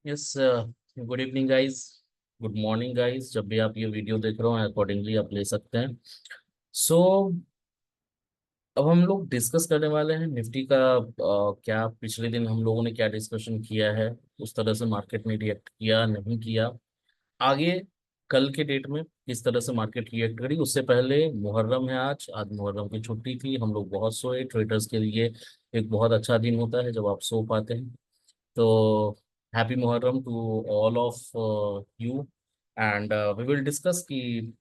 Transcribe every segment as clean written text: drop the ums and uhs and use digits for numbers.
Yes. Good evening guys. Good morning guys, जब भी आप ये वीडियो देख रहे हो अकॉर्डिंगली आप ले सकते हैं। सो अब हम लोग डिस्कस करने वाले हैं निफ्टी का। क्या पिछले दिन हम लोगों ने क्या डिस्कशन किया है, उस तरह से मार्केट ने रिएक्ट किया नहीं किया, आगे कल के डेट में किस तरह से मार्केट रिएक्ट करी। उससे पहले मुहर्रम है, आज आज मुहर्रम की छुट्टी थी, हम लोग बहुत सोए। ट्रेडर्स के लिए एक बहुत अच्छा दिन होता है जब आप सो पाते हैं। तो happy Muharram to all of you. And we will discuss कि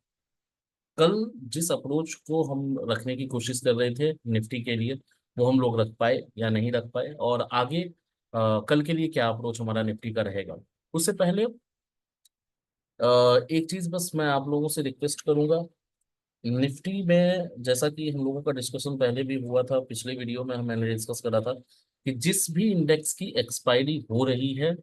कल जिस अप्रोच को हम रखने की कोशिश कर रहे थे निफ्टी के लिए, वो हम लोग रख पाए या नहीं रख पाए, और आगे कल के लिए क्या अप्रोच हमारा निफ्टी का रहेगा। उससे पहले एक चीज बस मैं आप लोगों से रिक्वेस्ट करूंगा। निफ्टी में जैसा कि हम लोगों का डिस्कशन पहले भी हुआ था, पिछले वीडियो में मैंने डिस्कस करा था कि जिस भी इंडेक्स की एक्सपायरी हो रही है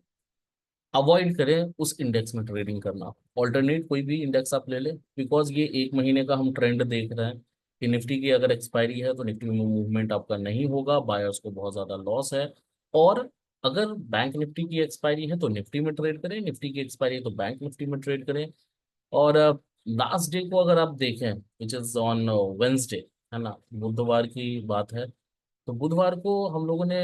अवॉइड करें उस इंडेक्स में ट्रेडिंग करना। ऑल्टरनेट कोई भी इंडेक्स आप ले लें, बिकॉज ये एक महीने का हम ट्रेंड देख रहे हैं कि निफ्टी की अगर एक्सपायरी है तो निफ्टी में मूवमेंट आपका नहीं होगा, बायर्स को बहुत ज्यादा लॉस है। और अगर बैंक निफ्टी की एक्सपायरी है तो निफ्टी में ट्रेड करें, निफ्टी की एक्सपायरी है तो बैंक निफ्टी में ट्रेड करें। और लास्ट डे को अगर आप देखें, विच इज ऑन वेंसडे, है ना, बुधवार की बात है। तो बुधवार को हम लोगों ने,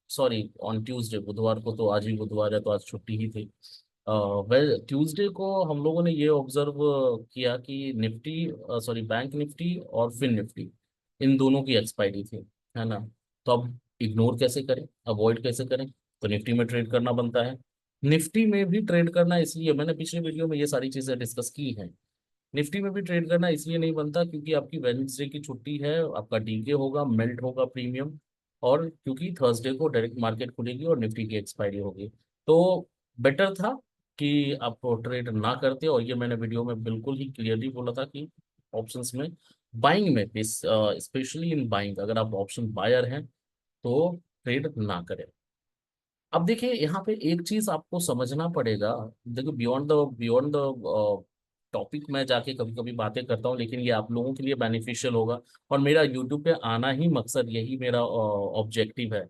सॉरी ऑन ट्यूसडे, बुधवार को तो आज ही बुधवार है तो आज छुट्टी ही थी। वेल ट्यूसडे को हम लोगों ने ये ऑब्जर्व किया कि निफ्टी, सॉरी बैंक निफ्टी और फिन निफ्टी, इन दोनों की एक्सपायरी थी, है ना। तो अब इग्नोर कैसे करें, अवॉइड कैसे करें, तो निफ्टी में ट्रेड करना बनता है। निफ्टी में भी ट्रेड करना, इसलिए मैंने पिछले वीडियो में ये सारी चीजें डिस्कस की हैं। निफ्टी में भी ट्रेड करना इसलिए नहीं बनता क्योंकि आपकी वेडनेसडे की छुट्टी है, आपका डीके होगा, मेल्ट होगा प्रीमियम, और क्योंकि थर्सडे को डायरेक्ट मार्केट खुलेगी और निफ्टी की एक्सपायरी होगी। तो बेटर था कि आप ट्रेड ना करते, और ये मैंने वीडियो में बिल्कुल ही क्लियरली बोला था कि ऑप्शंस में, बाइंग में, स्पेशली इन बाइंग, अगर आप ऑप्शन बायर हैं तो ट्रेड ना करें। अब देखिए यहाँ पे एक चीज आपको समझना पड़ेगा। देखो, बियॉन्ड द टॉपिक में जाके कभी कभी बातें करता हूँ, लेकिन ये आप लोगों के लिए बेनिफिशियल होगा। और मेरा यूट्यूब पे आना ही मकसद, यही मेरा ऑब्जेक्टिव है।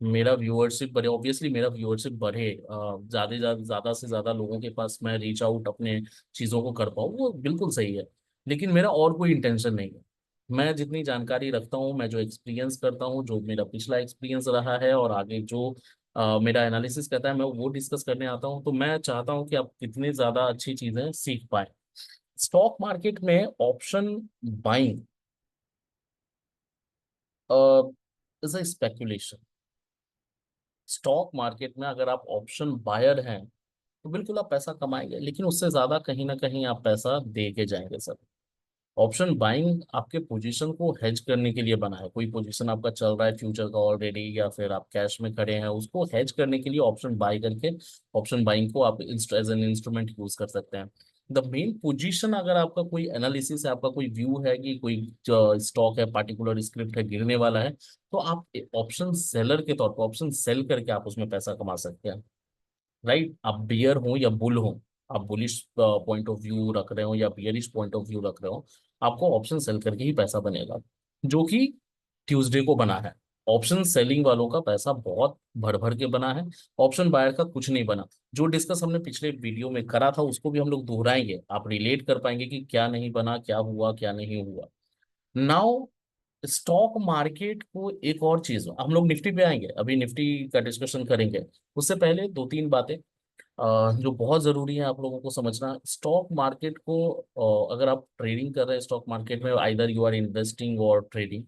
मेरा व्यूअरशिप बढ़े, ऑब्वियसली मेरा व्यूअरशिप बढ़े, ज्यादा ज्यादा से ज्यादा लोगों के पास मैं रीच आउट अपने चीजों को कर पाऊँ, वो बिल्कुल सही है। लेकिन मेरा और कोई इंटेंशन नहीं है। मैं जितनी जानकारी रखता हूँ, मैं जो एक्सपीरियंस करता हूँ, जो मेरा पिछला एक्सपीरियंस रहा है, और आगे जो मेरा एनालिसिस कहता है, मैं वो डिस्कस करने आता हूँ। तो मैं चाहता हूँ कि आप कितनी ज्यादा अच्छी चीजें सीख पाए। स्टॉक मार्केट में option buying is a speculation. Stock market में अगर आप ऑप्शन बायर हैं तो बिल्कुल आप पैसा कमाएंगे, लेकिन उससे ज्यादा कहीं ना कहीं आप पैसा दे के जाएंगे सर। ऑप्शन बाइंग आपके पोजीशन को हेज करने के लिए बना है। कोई पोजीशन आपका चल रहा है फ्यूचर का ऑलरेडी, या फिर आप कैश में खड़े हैं, उसको हेज करने के लिए ऑप्शन बाय करके ऑप्शन बाइंग को आप एज एन इंस्ट्रूमेंट यूज कर सकते हैं। द मेन पोजीशन, अगर आपका कोई एनालिसिस है, आपका कोई व्यू है कि कोई स्टॉक है, पार्टिकुलर स्क्रिप्ट है, गिरने वाला है, तो आप ऑप्शन सेलर के तौर पर ऑप्शन सेल करके आप उसमें पैसा कमा सकते हैं। राइट, आप बियर हो या बुल हो, आप बुलिश पॉइंट ऑफ व्यू रख रहे हो या बियरिश पॉइंट ऑफ व्यू रख रहे हो, आपको ऑप्शन सेल करके ही पैसा बनेगा, जो कि ट्यूसडे को बना है। ऑप्शन सेलिंग वालों का पैसा बहुत भर भर के बना है, ऑप्शन बायर का कुछ नहीं बना। जो डिस्कस हमने पिछले वीडियो में करा था उसको भी हम लोग दोहराएंगे, आप रिलेट कर पाएंगे कि क्या नहीं बना, क्या हुआ, क्या नहीं हुआ। नाउ स्टॉक मार्केट को एक और चीज, हम लोग निफ्टी पे आएंगे, अभी निफ्टी का डिस्कशन करेंगे। उससे पहले दो तीन बातें जो बहुत जरूरी है आप लोगों को समझना। स्टॉक मार्केट को, अगर आप ट्रेडिंग कर रहे हैं स्टॉक मार्केट में, आइदर यू आर इन्वेस्टिंग और trading,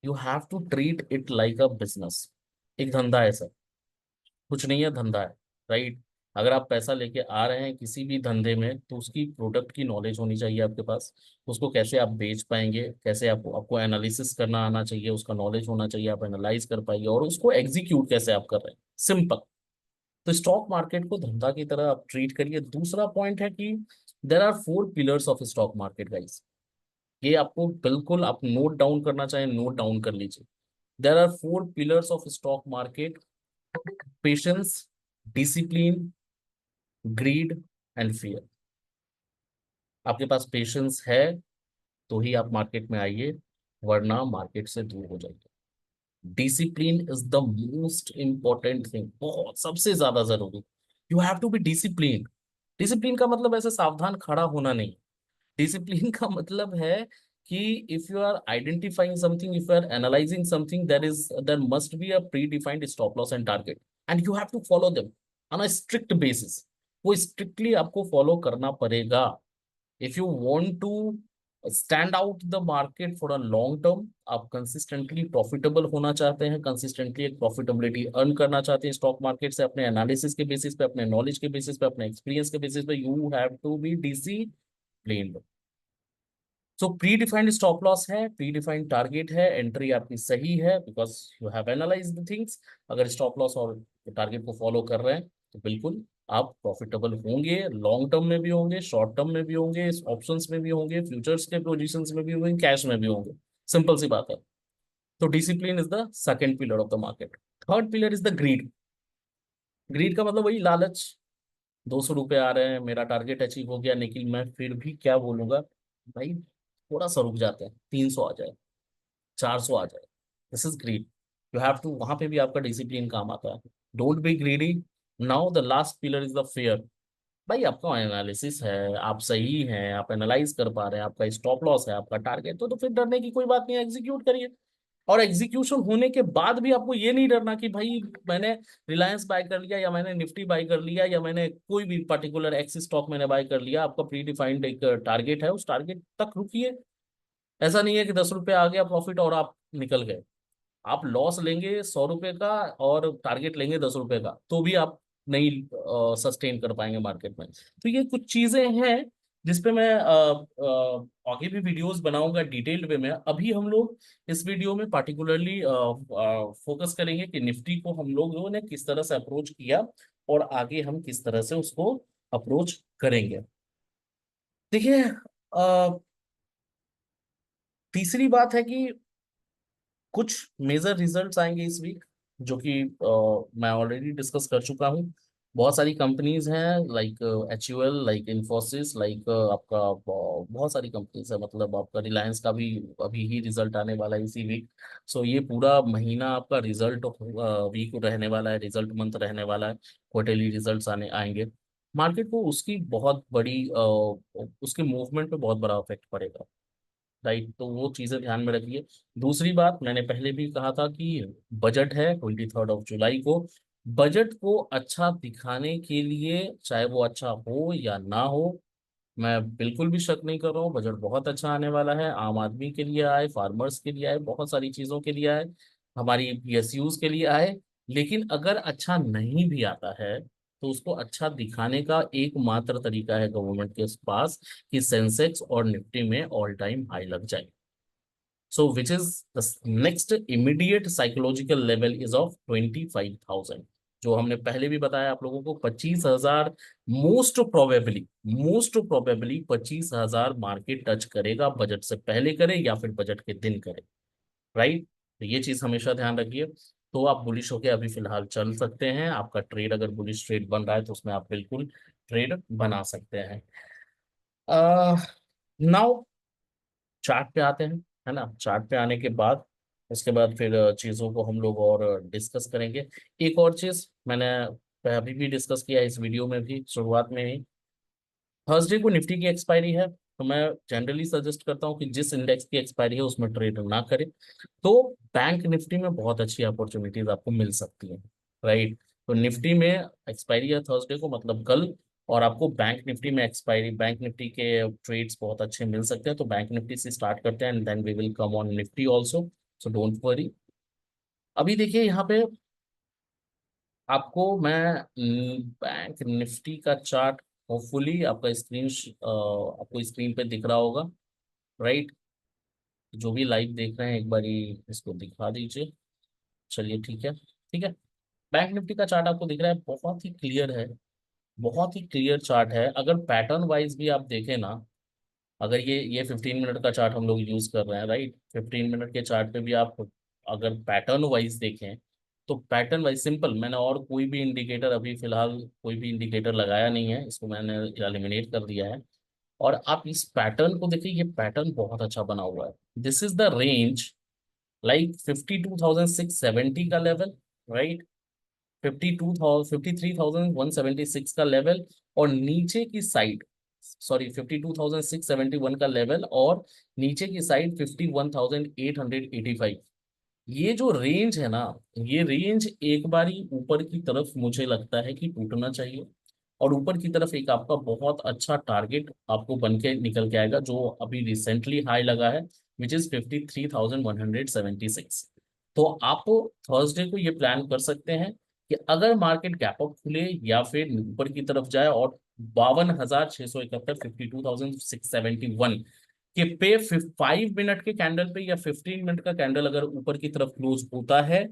you have to treat it like a business. एक धंधा है सर, कुछ नहीं है, धंधा है। राइट, अगर आप पैसा लेके आ रहे हैं किसी भी धंधे में तो उसकी प्रोडक्ट की नॉलेज होनी चाहिए आपके पास। उसको कैसे आप बेच पाएंगे, कैसे आपको आपको एनालिसिस करना आना चाहिए, उसका नॉलेज होना चाहिए, आप एनालाइज कर पाइए, और उसको एग्जीक्यूट कैसे आप कर रहे हैं, सिंपल। तो स्टॉक मार्केट को धंधा की तरह आप ट्रीट करिए। दूसरा पॉइंट है कि there are four pillars of stock market guys. ये आपको बिल्कुल, आप नोट डाउन करना चाहें नोट डाउन कर लीजिए। There are four pillars of stock market: patience, discipline, greed and fear. आपके पास पेशेंस है तो ही आप मार्केट में आइए, वरना मार्केट से दूर हो जाइए। Discipline is the most important thing, बहुत सबसे ज्यादा जरूरी। You have to be discipline. Discipline का मतलब ऐसे सावधान खड़ा होना नहीं। डिसिप्लिन का मतलब है कि if you are identifying something, if you are analysing something, there must be a predefined stop loss and target, and you have to follow them on a strict basis. वो strictly आपको follow करना पड़ेगा। If you want to stand out the market for a long term, आप consistently profitable होना चाहते हैं, consistently एक profitability earn करना चाहते हैं स्टॉक मार्केट से, अपने एनालिसिस के बेसिस पे, अपने नॉलेज के बेसिस पे, अपने एक्सपीरियंस के बेसिस पे, you have to be disciplined. So predefined stop loss है, प्री डिफाइंड टारगेट है, एंट्री आपकी सही है because you have analyse the things. अगर स्टॉप लॉस और टारगेट को फॉलो कर रहे हैं तो बिल्कुल आप प्रॉफिटेबल होंगे, लॉन्ग टर्म में भी होंगे, शॉर्ट टर्म में भी होंगे, ऑप्शंस में भी होंगे, फ्यूचर्स के पोजीशंस में भी होंगे, कैश में भी होंगे। सिंपल सी बात है। तो discipline is the second pillar of the market. Third pillar is the greed. Greed का मतलब वही लालच। 200 रुपये आ रहे हैं, मेरा टारगेट अचीव हो गया, लेकिन मैं फिर भी क्या बोलूंगा, भाई थोड़ा सा रुक जाते हैं, 300 आ जाए, 400 आ जाए। This is greed. You have to, वहां पे भी आपका डिसिप्लिन काम आता है। Don't be greedy. Now the last pillar is the fear. भाई आपका एनालिसिस है, आप सही हैं, आप एनालाइज कर पा रहे हैं, आपका स्टॉप लॉस है, आपका टारगेट, तो फिर डरने की कोई बात नहीं है, एग्जीक्यूट करिए। और एग्जीक्यूशन होने के बाद भी आपको ये नहीं डरना कि भाई मैंने रिलायंस बाय कर लिया, या मैंने निफ्टी बाय कर लिया, या मैंने कोई भी पर्टिकुलर एक्सिस स्टॉक मैंने बाय कर लिया। आपका प्री डिफाइंड एक टारगेट है, उस टारगेट तक रुकिए। ऐसा नहीं है कि 10 रुपये आ गया प्रॉफिट और आप निकल गए। आप लॉस लेंगे 100 रुपए का और टारगेट लेंगे 10 रुपए का, तो भी आप नहीं सस्टेन कर पाएंगे मार्केट में। तो ये कुछ चीजें हैं जिसपे मैं आगे भी वीडियोस बनाऊंगा डिटेल्ड वे में। अभी हम लोग इस वीडियो में पार्टिकुलरली फोकस करेंगे कि निफ्टी को हम लोगों ने किस तरह से अप्रोच किया और आगे हम किस तरह से उसको अप्रोच करेंगे। देखिए, तीसरी बात है कि कुछ मेजर रिजल्ट्स आएंगे इस वीक, जो कि मैं ऑलरेडी डिस्कस कर चुका हूँ। बहुत सारी कंपनीज हैं, like HUL, like Infosys, like आपका बहुत सारी कंपनीज है, मतलब आपका रिलायंस का भी अभी ही रिजल्ट आने वाला है इसी वीक। सो ये पूरा महीना आपका रिजल्ट वीक रहने वाला है, रिजल्ट मंथ रहने वाला है। क्वार्टरली रिजल्ट्स आने आएंगे। मार्केट को उसकी बहुत बड़ी उसके मूवमेंट पे बहुत बड़ा इफेक्ट पड़ेगा। राइट, तो वो चीजें ध्यान में रखिए। दूसरी बात, मैंने पहले भी कहा था कि बजट है 23 जुलाई को। बजट को अच्छा दिखाने के लिए, चाहे वो अच्छा हो या ना हो, मैं बिल्कुल भी शक नहीं कर रहा हूँ, बजट बहुत अच्छा आने वाला है। आम आदमी के लिए आए, फार्मर्स के लिए आए, बहुत सारी चीजों के लिए आए, हमारी PSUs के लिए आए। लेकिन अगर अच्छा नहीं भी आता है तो उसको अच्छा दिखाने का एकमात्र तरीका है गवर्नमेंट के पास, कि सेंसेक्स और निफ्टी में ऑल टाइम हाई लग जाए। So which is the next immediate psychological level is of 25,000। जो हमने पहले भी बताया आप लोगों को, 25,000 मोस्ट प्रोबेबली 25,000 मार्केट टच करेगा, बजट से पहले करे या फिर बजट के दिन करे। राइट, तो ये चीज हमेशा ध्यान रखिए। तो आप बुलिश होके अभी फिलहाल चल सकते हैं। आपका ट्रेड अगर बुलिश ट्रेड बन रहा है तो उसमें आप बिल्कुल ट्रेड बना सकते हैं। नाउ चार्ट पे आते हैं, है ना। चार्ट पे आने के बाद उसके बाद फिर चीज़ों को हम लोग और डिस्कस करेंगे। एक और चीज़ मैंने अभी भी डिस्कस किया इस वीडियो में भी, शुरुआत में ही, थर्सडे को निफ्टी की एक्सपायरी है। तो मैं जनरली सजेस्ट करता हूँ कि जिस इंडेक्स की एक्सपायरी है उसमें ट्रेड ना करें। तो बैंक निफ्टी में बहुत अच्छी अपॉर्चुनिटीज आपको मिल सकती हैं। राइट, तो निफ्टी में एक्सपायरी है थर्सडे को, मतलब कल। और आपको बैंक निफ्टी में एक्सपायरी, बैंक निफ्टी के ट्रेड्स बहुत अच्छे मिल सकते हैं। तो बैंक निफ्टी से स्टार्ट करते हैं and then we will come on Nifty also. So don't worry. अभी देखिए यहाँ पे आपको मैं बैंक निफ्टी का चार्ट, होपफुली आपका आपको स्क्रीन पे दिख रहा होगा। राइट, जो भी लाइव देख रहे हैं एक बार इसको दिखा दीजिए। चलिए ठीक है, ठीक है। बैंक निफ्टी का चार्ट आपको दिख रहा है, बहुत ही क्लियर है, बहुत ही क्लियर चार्ट है। अगर पैटर्न वाइज भी आप देखें ना, अगर ये 15 मिनट का चार्ट हम लोग यूज कर रहे हैं, राइट, 15 मिनट के चार्ट पे भी आप अगर पैटर्न वाइज देखें, तो पैटर्न वाइज सिंपल, मैंने और कोई भी इंडिकेटर अभी फिलहाल कोई भी इंडिकेटर लगाया नहीं है, इसको मैंने एलिमिनेट कर दिया है। और आप इस पैटर्न को देखिए, ये पैटर्न बहुत अच्छा बना हुआ है। This is the range like 52,670 का लेवल, राइट, 53,176 का लेवल, और नीचे की साइड, सॉरी 52,671 का लेवल, और नीचे की साइड 51,885। ये जो रेंज है ना, ये रेंज एक बारी ऊपर की तरफ मुझे लगता है कि टूटना चाहिए, और ऊपर की तरफ एक आपका बहुत अच्छा टारगेट आपको बन के निकल के आएगा, जो अभी रिसेंटली हाई लगा है, विच इज 53,176। तो आप थर्सडे को ये प्लान कर सकते हैं कि अगर मार्केट गैप अप खुले या फिर ऊपर की तरफ जाए और 52,671, 52,671 के पे 5 मिनट के कैंडल पे या 15 मिनट का कैंडल अगर ऊपर की तरफ क्लोज होता है,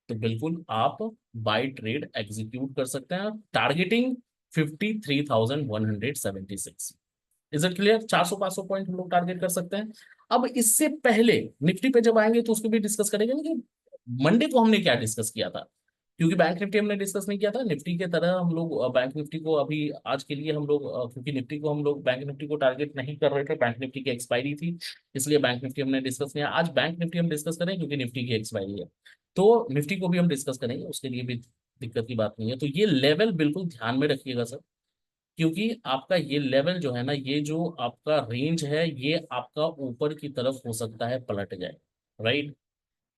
तो बिल्कुल आप बाय ट्रेड एग्जीक्यूट कर सकते हैं, targeting 53,176। Is it clear? 400-500 point हम लोग टारगेट कर सकते हैं। अब इससे पहले निफ्टी पे जब आएंगे तो उसको भी डिस्कस करेंगे ना कि मंडे को हमने क्या डिस्कस किया था, क्योंकि बैंक निफ्टी हमने डिस्कस नहीं किया था निफ्टी के तरह। हम लोग बैंक निफ्टी को अभी आज के लिए हम लोग क्योंकि निफ्टी को हम लोग बैंक निफ्टी को टारगेट नहीं कर रहे थे, बैंक निफ्टी की एक्सपायरी थी, इसलिए बैंक निफ्टी हमने डिस्कस किया। आज बैंक निफ्टी हम डिस्कस करें क्योंकि निफ्टी की एक्सपायरी है, तो निफ्टी को भी हम डिस्कस करेंगे, उसके लिए भी दिक्कत की बात नहीं है। तो ये लेवल बिल्कुल ध्यान में रखिएगा सर, क्योंकि आपका ये लेवल जो है ना, ये जो आपका रेंज है, ये आपका ऊपर की तरफ हो सकता है पलट जाए, राइट।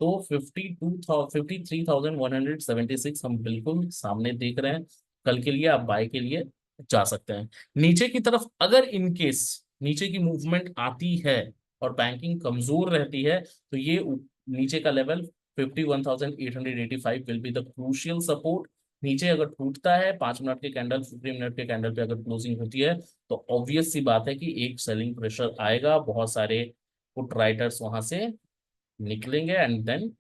तो 53,176 हम बिल्कुल सामने देख रहे हैं, कल के लिए आप बाय के लिए जा सकते हैं। नीचे की तरफ अगर इन केस नीचे की मूवमेंट आती है और बैंकिंग कमजोर रहती है, तो ये नीचे का level 51,885 will be the crucial support. नीचे अगर टूटता है 5 मिनट के कैंडल, 15 मिनट के कैंडल पे अगर क्लोजिंग होती है, तो ऑब्वियस सी बात है कि एक सेलिंग प्रेशर आएगा, बहुत सारे पुट राइटर्स वहां से निकलेंगे, and then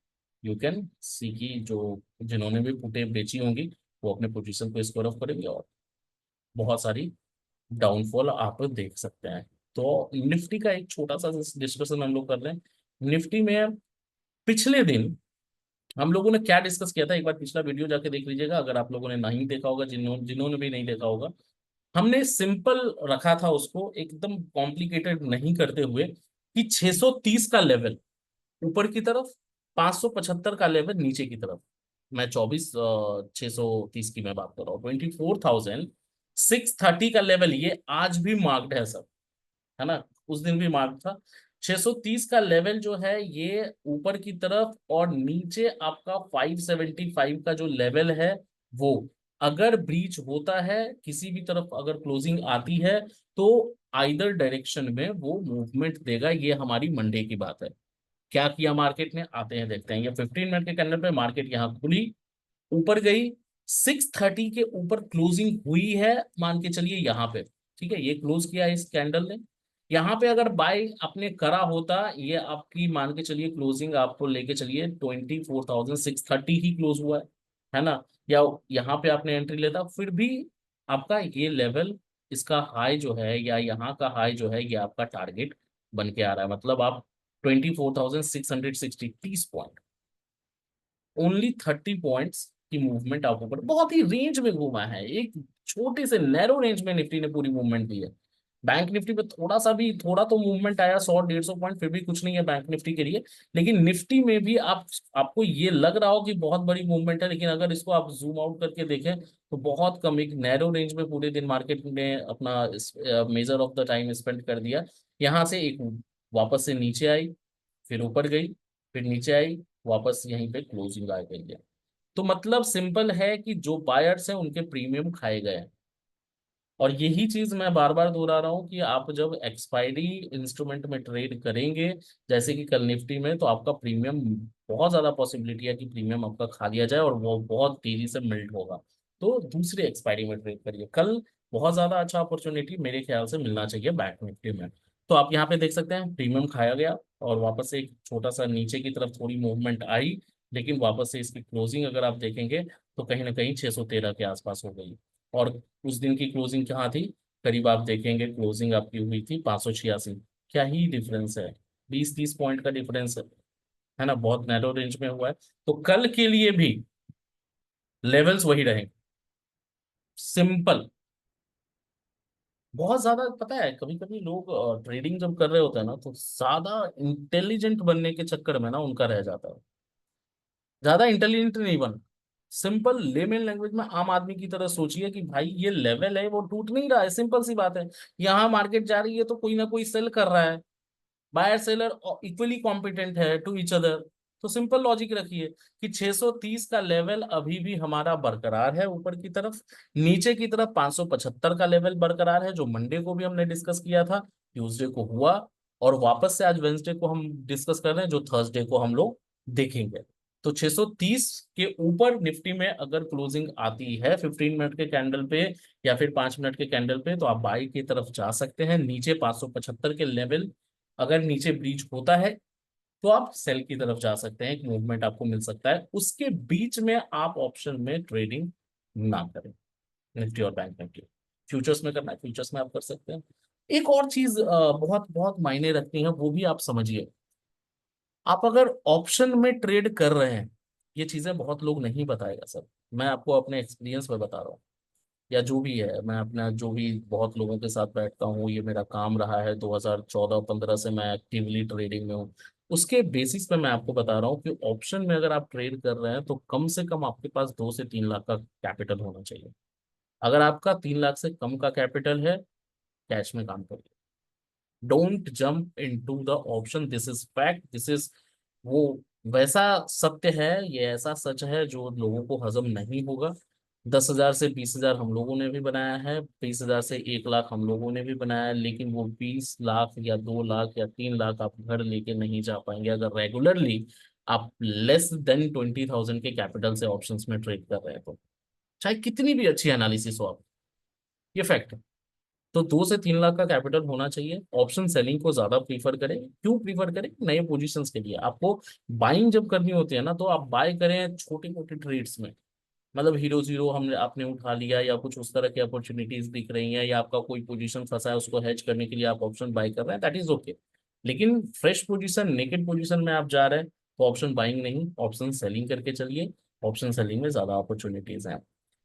you can see की जो जिन्होंने भी पुटे बेची होंगी वो अपने पोजीशन को स्क्वायर ऑफ करेंगे, और बहुत सारी डाउनफॉल आप देख सकते हैं। तो निफ्टी का एक छोटा सा डिस्कशन हम लोग कर रहे हैं। निफ्टी में पिछले दिन हम लोगों ने क्या डिस्कस किया था, एक बार पिछला वीडियो जाके देख लीजिएगा अगर आप लोगों ने नहीं देखा होगा, जिन्होंने जिन्होंने भी नहीं देखा होगा। हमने सिंपल रखा था उसको, एकदम कॉम्प्लिकेटेड नहीं करते हुए, कि 630 का लेवल ऊपर की तरफ, 575 का लेवल नीचे की तरफ। मैं 630 की मैं बात कर रहा हूँ, 24,630 का लेवल ये आज भी मार्क्ड है सब, है ना, उस दिन भी मार्क था। 630 का लेवल जो है ये ऊपर की तरफ, और नीचे आपका 575 का जो लेवल है वो अगर ब्रीच होता है, किसी भी तरफ अगर क्लोजिंग आती है, तो आइदर डायरेक्शन में वो मूवमेंट देगा। ये हमारी मंडे की बात है। क्या किया मार्केट ने, आते हैं देखते हैं। ये 15 मिनट के कैंडल पे मार्केट यहाँ खुली, ऊपर गई, 630 के ऊपर क्लोजिंग हुई है, मान के चलिए यहाँ पे, ठीक है, ये क्लोज किया है इस कैंडल ने। यहाँ पे अगर बाय आपने करा होता, ये आपकी मान के चलिए क्लोजिंग आपको लेके चलिए 24,630 ही क्लोज हुआ है ना, या यहाँ पे आपने एंट्री लेता, फिर भी आपका ये लेवल, इसका हाई जो है या यहाँ का हाई जो है, ये आपका टारगेट बन के आ रहा है। मतलब आप 24,660, 30 पॉइंट, ओनली 30 पॉइंट्स की मूवमेंट आप ऊपर, बहुत ही रेंज में घूमा है, एक छोटे से नैरो रेंज में निफ्टी ने पूरी मूवमेंट दी है। बैंक निफ्टी पे थोड़ा सा भी, थोड़ा तो मूवमेंट आया, 100-150 पॉइंट, फिर भी कुछ नहीं है बैंक निफ्टी के लिए। लेकिन निफ्टी में भी आपको ये लग रहा हो कि बहुत बड़ी मूवमेंट है, लेकिन अगर इसको आप जूम आउट करके देखें तो बहुत कम, एक नैरो रेंज में पूरे दिन मार्केट ने अपना measure of the time spend कर दिया। यहाँ से एक वापस से नीचे आई, फिर ऊपर गई, फिर नीचे आई, वापस यहीं पे क्लोजिंग आ गई है। तो मतलब सिंपल है कि जो बायर्स हैं उनके प्रीमियम खाए गए हैं। और यही चीज मैं बार बार दोहरा रहा हूँ कि आप जब एक्सपायरी इंस्ट्रूमेंट में ट्रेड करेंगे, जैसे कि कल निफ्टी में, तो आपका प्रीमियम, बहुत ज्यादा पॉसिबिलिटी है कि प्रीमियम आपका खा लिया जाए और वो बहुत तेजी से मिल्ट होगा। तो दूसरी एक्सपायरी में ट्रेड करिए कल, बहुत ज्यादा अच्छा अपॉर्चुनिटी मेरे ख्याल से मिलना चाहिए बैंक निफ्टी में। तो आप यहाँ पे देख सकते हैं प्रीमियम खाया गया, और वापस से एक छोटा सा नीचे की तरफ थोड़ी मूवमेंट आई, लेकिन वापस से इसकी क्लोजिंग अगर आप देखेंगे तो कहीं ना कहीं 613 के आसपास हो गई। और उस दिन की क्लोजिंग कहाँ थी, करीब आप देखेंगे क्लोजिंग आपकी हुई थी 586। क्या ही डिफरेंस है, 20-30 पॉइंट का डिफरेंस है ना, बहुत नैरो रेंज में हुआ है। तो कल के लिए भी लेवल्स वही रहेंगे, सिंपल। बहुत ज्यादा पता है, कभी कभी लोग ट्रेडिंग जब कर रहे होते हैं ना तो ज्यादा इंटेलिजेंट बनने के चक्कर में ना उनका रह जाता है, ज्यादा इंटेलिजेंट नहीं बन। सिंपल लेमन लैंग्वेज में आम आदमी की तरह सोचिए कि भाई ये लेवल है वो टूट नहीं रहा है, सिंपल सी बात है। यहाँ मार्केट जा रही है तो कोई ना कोई सेल कर रहा है, बायर सेलर इक्वली कॉम्पिटेंट है टू ईच अदर। तो सिंपल लॉजिक रखिए कि 630 का लेवल अभी भी हमारा बरकरार है ऊपर की तरफ, नीचे की तरफ 575 का लेवल बरकरार है, जो मंडे को भी हमने डिस्कस किया था, ट्यूसडे को हुआ, और वापस से आज वेंसडे को हम डिस्कस कर रहे हैं, जो थर्सडे को हम लोग देखेंगे। तो 630 के ऊपर निफ्टी में अगर क्लोजिंग आती है 15 मिनट के कैंडल पे या फिर 5 मिनट के कैंडल पे, तो आप बाई की तरफ जा सकते हैं। नीचे 575 के लेवल अगर नीचे ब्रीच होता है तो आप सेल की तरफ जा सकते हैं, एक मूवमेंट आपको मिल सकता है। उसके बीच में आप ऑप्शन में ट्रेडिंग ना करें, निफ्टी और बैंक निफ्टी। फ्यूचर्स में करना है, फ्यूचर्स में आप कर सकते हैं। एक और चीज बहुत बहुत मायने रखती है, वो भी आप समझिए। आप अगर ऑप्शन में ट्रेड कर रहे हैं, ये चीजें बहुत लोग नहीं बताएगा सर, मैं आपको अपने एक्सपीरियंस में बता रहा हूँ, या जो भी है, मैं अपना जो भी बहुत लोगों के साथ बैठता हूँ, ये मेरा काम रहा है, 2014-15 से मैं एक्टिवली ट्रेडिंग में हूँ। उसके बेसिस पे मैं आपको बता रहा हूँ कि ऑप्शन में अगर आप ट्रेड कर रहे हैं तो कम से कम आपके पास 2 से 3 लाख का कैपिटल होना चाहिए। अगर आपका 3 लाख से कम का कैपिटल है, कैश में काम करिए। Don't jump into the option, this is fact, this is वो वैसा सत्य है, ये ऐसा सच है जो लोगों को हजम नहीं होगा। 10,000 से 20,000 हम लोगों ने भी बनाया है, 20,000 से 1 लाख हम लोगों ने भी बनाया है, लेकिन वो 20 लाख या 2 लाख या 3 लाख आप घर लेके नहीं जा पाएंगे अगर रेगुलरली आप लेस देन 20,000 के कैपिटल से ऑप्शंस में ट्रेड कर रहे हैं तो, चाहे कितनी भी अच्छी एनालिसिस हो आप, ये फैक्ट है। तो 2 से 3 लाख का कैपिटल होना चाहिए। ऑप्शन सेलिंग को ज्यादा प्रीफर करें, क्यों प्रीफर करें? नए पोजीशंस के लिए आपको बाइंग जब करनी होती है ना, तो आप बाय करें छोटे मोटे ट्रेड्स में। मतलब हीरो जीरो हमने आपने उठा लिया, या कुछ उस तरह की अपॉर्चुनिटीज दिख रही हैं, या आपका कोई पोजीशन फंसा है उसको हेज करने के लिए आप ऑप्शन बाय कर रहे हैं, दैट इज ओके। लेकिन फ्रेश पोजीशन, नेकेड पोजीशन में आप जा रहे हैं तो ऑप्शन बाइंग नहीं, ऑप्शन सेलिंग करके चलिए। ऑप्शन सेलिंग में ज्यादा अपॉर्चुनिटीज हैं।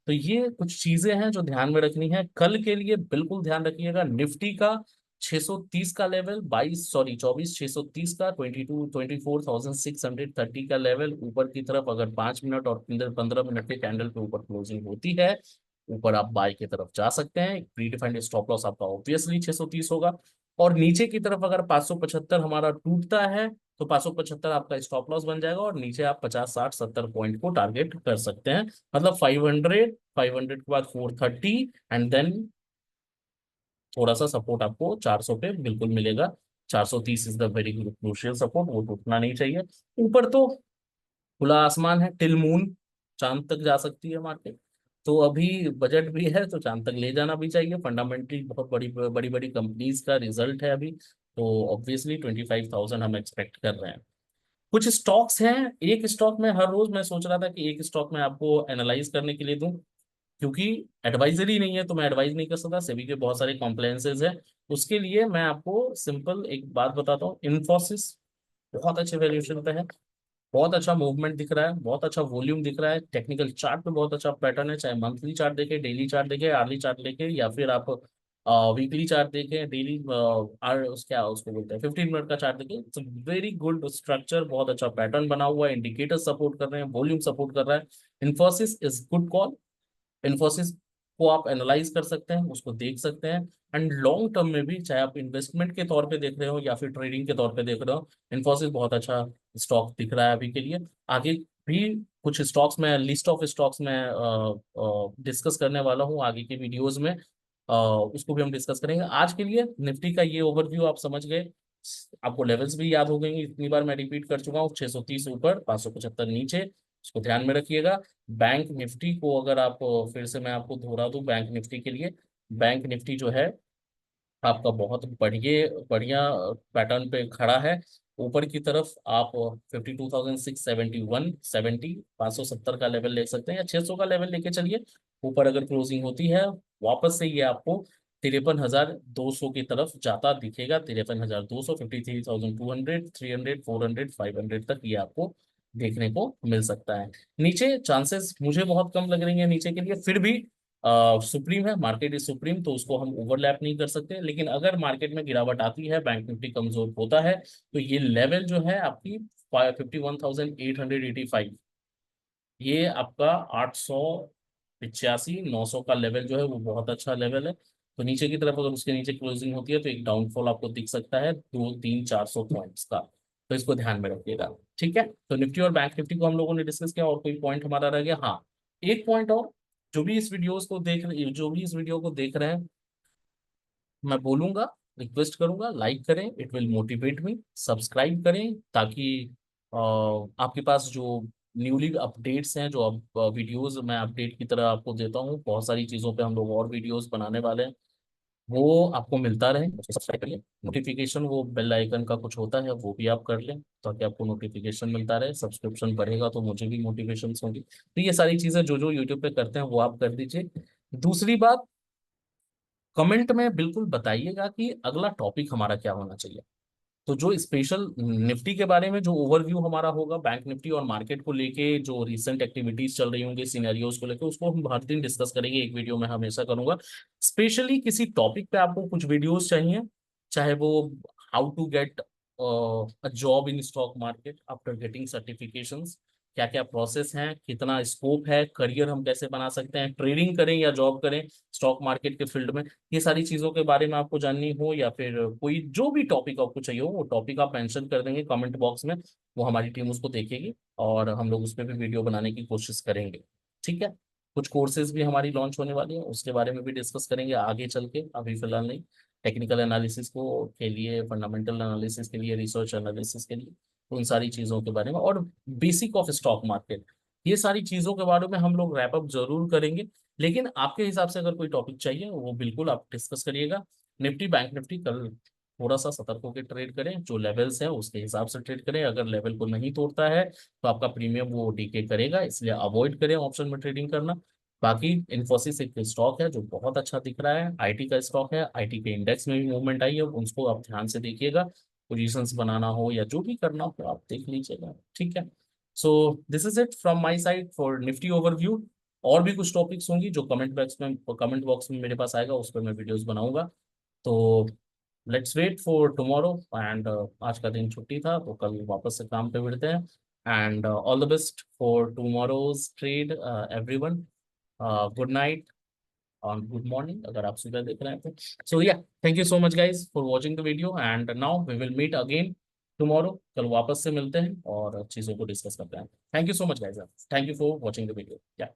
तो ये कुछ चीजें हैं जो ध्यान में रखनी है कल के लिए, बिल्कुल ध्यान रखिएगा। निफ्टी का 630 का लेवल, 24 630 का 24,630 का लेवल ऊपर की तरफ, अगर 5 मिनट और 15 मिनट के कैंडल पे ऊपर क्लोजिंग होती है, ऊपर आप बाय की तरफ जा सकते हैं। प्री डिफाइंड स्टॉप लॉस आपका ऑब्वियसली 630 होगा। और नीचे की तरफ अगर 575 हमारा टूटता है तो 575 आपका स्टॉप लॉस बन जाएगा, और नीचे आप 50 60 70 पॉइंट को टारगेट कर सकते हैं। मतलब 500 के बाद 430, एंड देन थोड़ा सा सपोर्ट आपको 400 पे बिल्कुल मिलेगा। 430 is the very crucial support, वो टूटना नहीं चाहिए। ऊपर तो खुला आसमान है, टिल मून, चांद तक जा सकती है मार्केट। तो अभी बजट भी है तो चांद तक ले जाना भी चाहिए। फंडामेंटली बहुत बड़ी बड़ी बड़ी कंपनीज का रिजल्ट है अभी, तो ऑब्वियसली 25,000 हम एक्सपेक्ट कर रहे हैं। कुछ स्टॉक्स हैं, एक स्टॉक में हर रोज मैं सोच रहा था कि एक स्टॉक में आपको एनालाइज करने के लिए दूं, क्योंकि एडवाइजरी नहीं है तो मैं एडवाइज नहीं कर सकता, सेबी के बहुत सारे कॉम्प्लायंसेस है। उसके लिए मैं आपको सिंपल एक बात बताता हूँ, इन्फोसिस बहुत अच्छे वैल्यूएशन पे है, बहुत अच्छा मूवमेंट दिख रहा है, बहुत अच्छा वॉल्यूम दिख रहा है, टेक्निकल चार्ट पे बहुत अच्छा पैटर्न है, चाहे मंथली चार्ट देखें, डेली चार्ट देखें, आर्ली चार्ट देखें, या फिर आप वीकली चार्ट देखें, डेली आर उस क्या उसको बोलते हैं 15 मिनट का चार्ट देखें। इट्स वेरी गुड स्ट्रक्चर, बहुत अच्छा पैटर्न बना हुआ है, इंडिकेटर सपोर्ट कर रहे हैं, वॉल्यूम सपोर्ट कर रहा है। Infosys is good call. Infosys को आप एनालाइज कर सकते हैं, उसको देख सकते हैं। एंड लॉन्ग टर्म में भी, चाहे आप इन्वेस्टमेंट के तौर पे देख रहे हो या फिर ट्रेडिंग के तौर पे देख रहे हो, इन्फोसिस बहुत अच्छा स्टॉक दिख रहा है अभी के लिए। आगे भी कुछ स्टॉक्स में, लिस्ट ऑफ स्टॉक्स में डिस्कस करने वाला हूँ आगे की वीडियोस में, उसको भी हम डिस्कस करेंगे। आज के लिए निफ्टी का ये ओवरव्यू आप समझ गए, आपको लेवल्स भी याद हो गई, इतनी बार मैं रिपीट कर चुका हूँ, 630 ऊपर, 575 नीचे, उसको ध्यान में रखिएगा। बैंक निफ्टी को अगर आप फिर से मैं आपको दोहरा दूं, बैंक निफ्टी के लिए, बैंक निफ्टी जो है आपका बहुत बढ़िया बढ़िया पैटर्न पे खड़ा है। ऊपर की तरफ आप 52,671 570 का लेवल ले सकते हैं, या 600 का लेवल लेके चलिए। ऊपर अगर क्लोजिंग होती है वापस से, ये आपको 53,200 की तरफ जाता दिखेगा। 53,200, 53,200, 300, 400, 500 तक ये आपको देखने को मिल सकता है। नीचे चांसेस मुझे बहुत कम लग रही है नीचे के लिए, फिर भी सुप्रीम है, मार्केट इज सुप्रीम, तो उसको हम ओवरलैप नहीं कर सकते। लेकिन अगर मार्केट में गिरावट आती है, बैंक निफ्टी कमजोर होता है, तो ये लेवल जो है आपकी 51,885, ये आपका 885-900 का लेवल जो है वो बहुत अच्छा लेवल है। तो नीचे की तरफ अगर उसके नीचे क्लोजिंग होती है तो एक डाउनफॉल आपको दिख सकता है 2-3-400 पॉइंट्स का, तो इसको ध्यान में रखिएगा। ठीक है, तो निफ्टी और बैंक निफ्टी को हम लोगों ने डिस्कस किया। और कोई पॉइंट हमारा रह गया? हाँ, एक पॉइंट और। जो भी इस वीडियो को देख रहे हैं, मैं बोलूंगा, रिक्वेस्ट करूंगा, लाइक करें, it will motivate me. Subscribe करें ताकि आपके पास जो न्यूली अपडेट्स हैं, जो अब वीडियोस मैं अपडेट की तरह आपको देता हूँ, बहुत सारी चीज़ों पे हम लोग और वीडियोस बनाने वाले हैं, वो आपको मिलता रहे। सब्सक्राइब करिए, नोटिफिकेशन वो बेल आइकन का कुछ होता है वो भी आप कर लें ताकि आपको नोटिफिकेशन मिलता रहे। सब्सक्रिप्शन बढ़ेगा तो मुझे भी मोटिवेशन होगी। तो ये सारी चीज़ें जो जो यूट्यूब पे करते हैं वो आप कर दीजिए। दूसरी बात, कमेंट में बिल्कुल बताइएगा कि अगला टॉपिक हमारा क्या होना चाहिए। तो जो स्पेशल निफ्टी के बारे में जो ओवरव्यू हमारा होगा, बैंक निफ्टी और मार्केट को लेके जो रिसेंट एक्टिविटीज चल रही होंगी, सिनेरियोज को लेके, उसको हम हर दिन डिस्कस करेंगे। एक वीडियो में हमेशा करूंगा। स्पेशली किसी टॉपिक पे आपको कुछ वीडियोस चाहिए, चाहे वो how to get a job in stock market after getting certifications, क्या क्या प्रोसेस हैं, कितना स्कोप है, करियर हम कैसे बना सकते हैं, ट्रेडिंग करें या जॉब करें स्टॉक मार्केट के फील्ड में, ये सारी चीजों के बारे में आपको जाननी हो, या फिर कोई जो भी टॉपिक आपको चाहिए हो, वो टॉपिक आप मेंशन कर देंगे कमेंट बॉक्स में। वो हमारी टीम उसको देखेगी और हम लोग उस पर भी वीडियो बनाने की कोशिश करेंगे। ठीक है, कुछ कोर्सेज भी हमारी लॉन्च होने वाली है, उसके बारे में भी डिस्कस करेंगे आगे चल के, अभी फिलहाल नहीं। टेक्निकल एनालिसिस को के लिए, फंडामेंटल एनालिसिस के लिए, रिसर्च एनालिसिस के लिए, उन सारी चीज़ों के बारे में, और बेसिक ऑफ स्टॉक मार्केट, ये सारी चीज़ों के बारे में हम लोग रैप अप जरूर करेंगे। लेकिन आपके हिसाब से अगर कोई टॉपिक चाहिए वो बिल्कुल आप डिस्कस करिएगा। निफ्टी बैंक निफ्टी कल थोड़ा सा सतर्क होकर ट्रेड करें, जो लेवल्स है उसके हिसाब से ट्रेड करें। अगर लेवल को नहीं तोड़ता है तो आपका प्रीमियम वो डीके करेगा, इसलिए अवॉइड करें ऑप्शन में ट्रेडिंग करना। बाकी इन्फोसिस एक स्टॉक है जो बहुत अच्छा दिख रहा है, आईटी का स्टॉक है, आईटी के इंडेक्स में भी मूवमेंट आई है, उसको आप ध्यान से देखिएगा। पोजीशंस बनाना हो या जो भी करना हो आप देख लीजिएगा। ठीक है, so this is it from my side for Nifty overview. और भी कुछ टॉपिक्स होंगी जो कमेंट बॉक्स में मेरे पास आएगा, उस पर मैं वीडियोस बनाऊंगा। तो let's wait for tomorrow. And आज का दिन छुट्टी था तो कल वापस से काम पे मिलते हैं। And all the best for tomorrow's trade everyone. Good night और गुड मॉर्निंग अगर आप सुबह देख रहे हैं तो। So yeah, thank you so much guys for watching the video, and now we will meet again tomorrow. कल वापस से मिलते हैं और चीज़ों को डिस्कस करते हैं। Thank you so much guys, thank you for watching the video. या